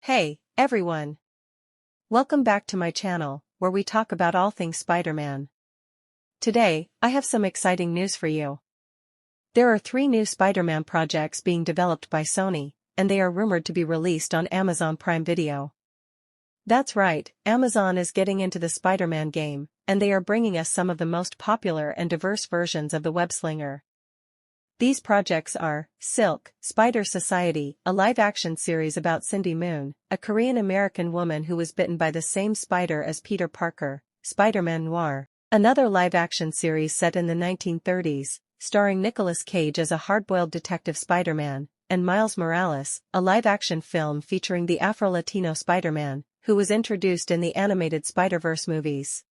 Hey, everyone! Welcome back to my channel, where we talk about all things Spider-Man. Today, I have some exciting news for you. There are 3 new Spider-Man projects being developed by Sony, and they are rumored to be released on Amazon Prime Video. That's right, Amazon is getting into the Spider-Man game, and they are bringing us some of the most popular and diverse versions of the web-slinger. These projects are Silk, Spider Society, a live-action series about Cindy Moon, a Korean-American woman who was bitten by the same spider as Peter Parker, Spider-Man Noir, another live-action series set in the 1930s, starring Nicolas Cage as a hard-boiled detective Spider-Man, and Miles Morales, a live-action film featuring the Afro-Latino Spider-Man, who was introduced in the animated Spider-Verse movies.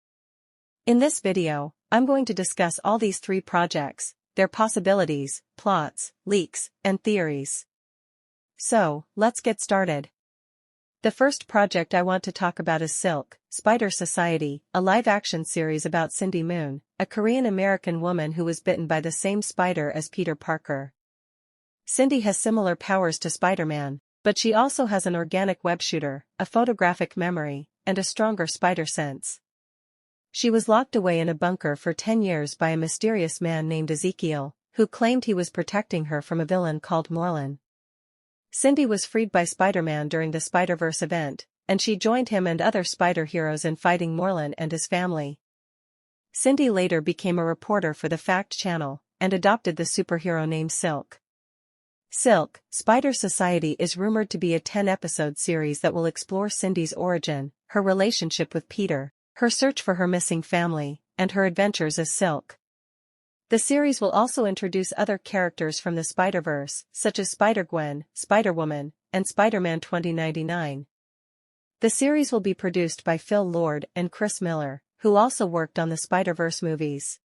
In this video, I'm going to discuss all these 3 projects, their possibilities, plots, leaks, and theories. So, let's get started. The first project I want to talk about is Silk, Spider Society, a live-action series about Cindy Moon, a Korean-American woman who was bitten by the same spider as Peter Parker. Cindy has similar powers to Spider-Man, but she also has an organic web shooter, a photographic memory, and a stronger spider sense. She was locked away in a bunker for 10 years by a mysterious man named Ezekiel, who claimed he was protecting her from a villain called Morlun. Cindy was freed by Spider-Man during the Spider-Verse event, and she joined him and other spider heroes in fighting Morlun and his family. Cindy later became a reporter for the Fact Channel, and adopted the superhero name Silk. Silk, Spider Society is rumored to be a 10-episode series that will explore Cindy's origin, her relationship with Peter, her search for her missing family, and her adventures as Silk. The series will also introduce other characters from the Spider-Verse, such as Spider-Gwen, Spider-Woman, and Spider-Man 2099. The series will be produced by Phil Lord and Chris Miller, who also worked on the Spider-Verse movies.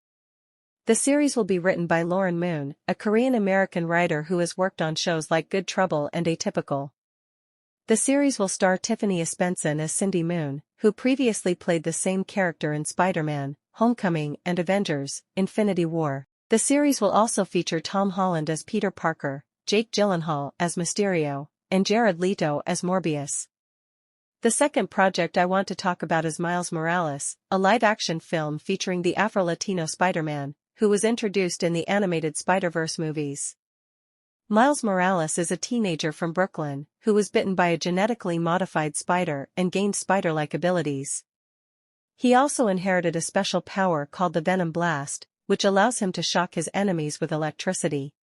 The series will be written by Lauren Moon, a Korean-American writer who has worked on shows like Good Trouble and Atypical. The series will star Tiffany Espenson as Cindy Moon, who previously played the same character in Spider-Man, Homecoming and Avengers, Infinity War. The series will also feature Tom Holland as Peter Parker, Jake Gyllenhaal as Mysterio, and Jared Leto as Morbius. The second project I want to talk about is Miles Morales, a live-action film featuring the Afro-Latino Spider-Man, who was introduced in the animated Spider-Verse movies. Miles Morales is a teenager from Brooklyn, who was bitten by a genetically modified spider and gained spider-like abilities. He also inherited a special power called the Venom Blast, which allows him to shock his enemies with electricity.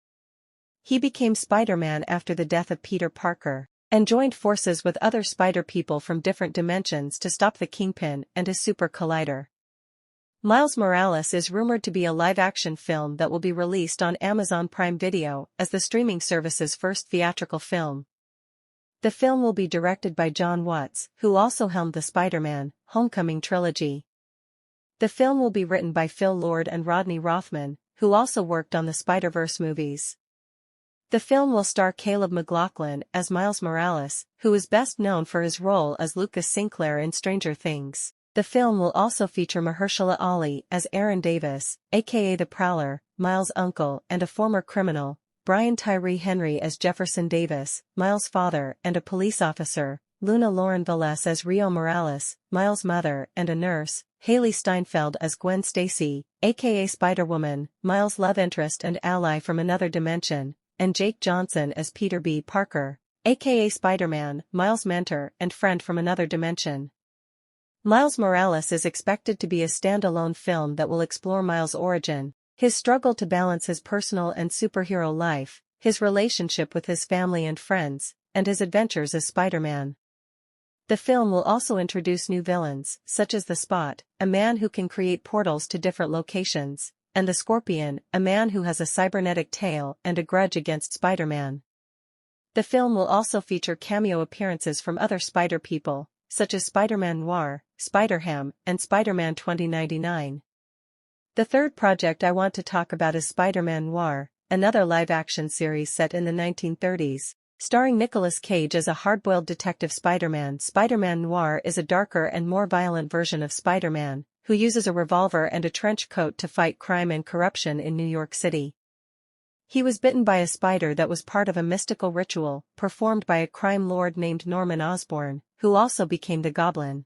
He became Spider-Man after the death of Peter Parker, and joined forces with other spider people from different dimensions to stop the Kingpin and his super collider. Miles Morales is rumored to be a live-action film that will be released on Amazon Prime Video as the streaming service's first theatrical film. The film will be directed by John Watts, who also helmed the Spider-Man, Homecoming trilogy. The film will be written by Phil Lord and Rodney Rothman, who also worked on the Spider-Verse movies. The film will star Caleb McLaughlin as Miles Morales, who is best known for his role as Lucas Sinclair in Stranger Things. The film will also feature Mahershala Ali as Aaron Davis, aka the Prowler, Miles' uncle and a former criminal, Brian Tyree Henry as Jefferson Davis, Miles' father and a police officer, Luna Lauren Velez as Rio Morales, Miles' mother and a nurse, Haley Steinfeld as Gwen Stacy, aka Spider-Woman, Miles' love interest and ally from another dimension, and Jake Johnson as Peter B. Parker, aka Spider-Man, Miles' mentor and friend from another dimension. Miles Morales is expected to be a standalone film that will explore Miles' origin, his struggle to balance his personal and superhero life, his relationship with his family and friends, and his adventures as Spider-Man. The film will also introduce new villains, such as the Spot, a man who can create portals to different locations, and the Scorpion, a man who has a cybernetic tail and a grudge against Spider-Man. The film will also feature cameo appearances from other Spider people, such as Spider-Man Noir, Spider-Ham, and Spider-Man 2099. The third project I want to talk about is Spider-Man Noir, another live-action series set in the 1930s, starring Nicolas Cage as a hard-boiled detective Spider-Man. Spider-Man Noir is a darker and more violent version of Spider-Man, who uses a revolver and a trench coat to fight crime and corruption in New York City. He was bitten by a spider that was part of a mystical ritual performed by a crime lord named Norman Osborn, who also became the Goblin.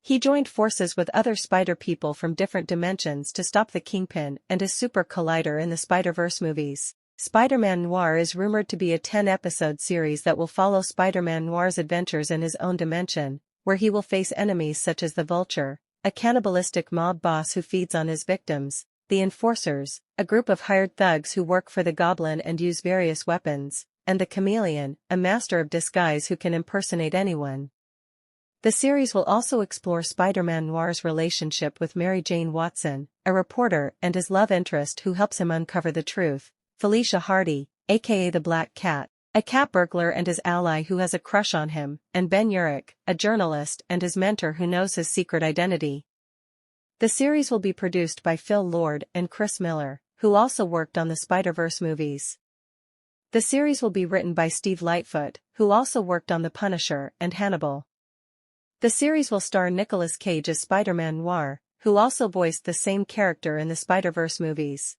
He joined forces with other spider people from different dimensions to stop the Kingpin and his super collider in the Spider-Verse movies. Spider-Man Noir is rumored to be a 10-episode series that will follow Spider-Man Noir's adventures in his own dimension, where he will face enemies such as the Vulture, a cannibalistic mob boss who feeds on his victims, the Enforcers, a group of hired thugs who work for the Goblin and use various weapons, and the Chameleon, a master of disguise who can impersonate anyone. The series will also explore Spider-Man Noir's relationship with Mary Jane Watson, a reporter and his love interest who helps him uncover the truth, Felicia Hardy, aka the Black Cat, a cat burglar and his ally who has a crush on him, and Ben Urich, a journalist and his mentor who knows his secret identity. The series will be produced by Phil Lord and Chris Miller, who also worked on the Spider-Verse movies. The series will be written by Steve Lightfoot, who also worked on The Punisher and Hannibal. The series will star Nicolas Cage as Spider-Man Noir, who also voiced the same character in the Spider-Verse movies.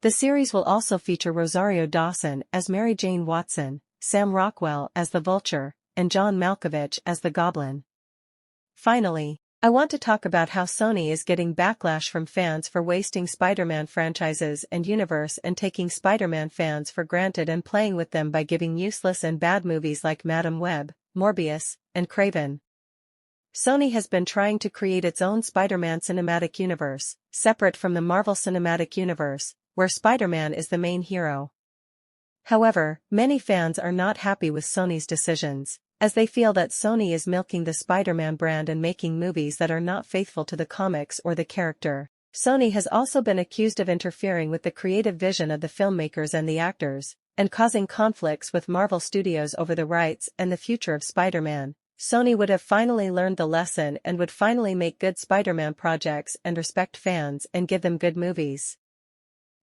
The series will also feature Rosario Dawson as Mary Jane Watson, Sam Rockwell as the Vulture, and John Malkovich as the Goblin. Finally, I want to talk about how Sony is getting backlash from fans for wasting Spider-Man franchises and universe and taking Spider-Man fans for granted and playing with them by giving useless and bad movies like Madam Web, Morbius, and Kraven. Sony has been trying to create its own Spider-Man cinematic universe, separate from the Marvel Cinematic Universe, where Spider-Man is the main hero. However, many fans are not happy with Sony's decisions, as they feel that Sony is milking the Spider-Man brand and making movies that are not faithful to the comics or the character. Sony has also been accused of interfering with the creative vision of the filmmakers and the actors, and causing conflicts with Marvel Studios over the rights and the future of Spider-Man. Sony would have finally learned the lesson and would finally make good Spider-Man projects and respect fans and give them good movies.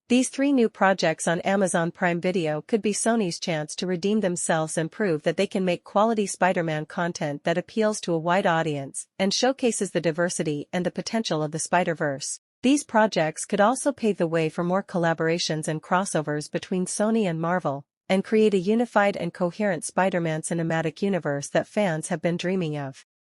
These 3 new projects on Amazon Prime Video could be Sony's chance to redeem themselves and prove that they can make quality Spider-Man content that appeals to a wide audience and showcases the diversity and the potential of the Spider-Verse. These projects could also pave the way for more collaborations and crossovers between Sony and Marvel, and create a unified and coherent Spider-Man cinematic universe that fans have been dreaming of.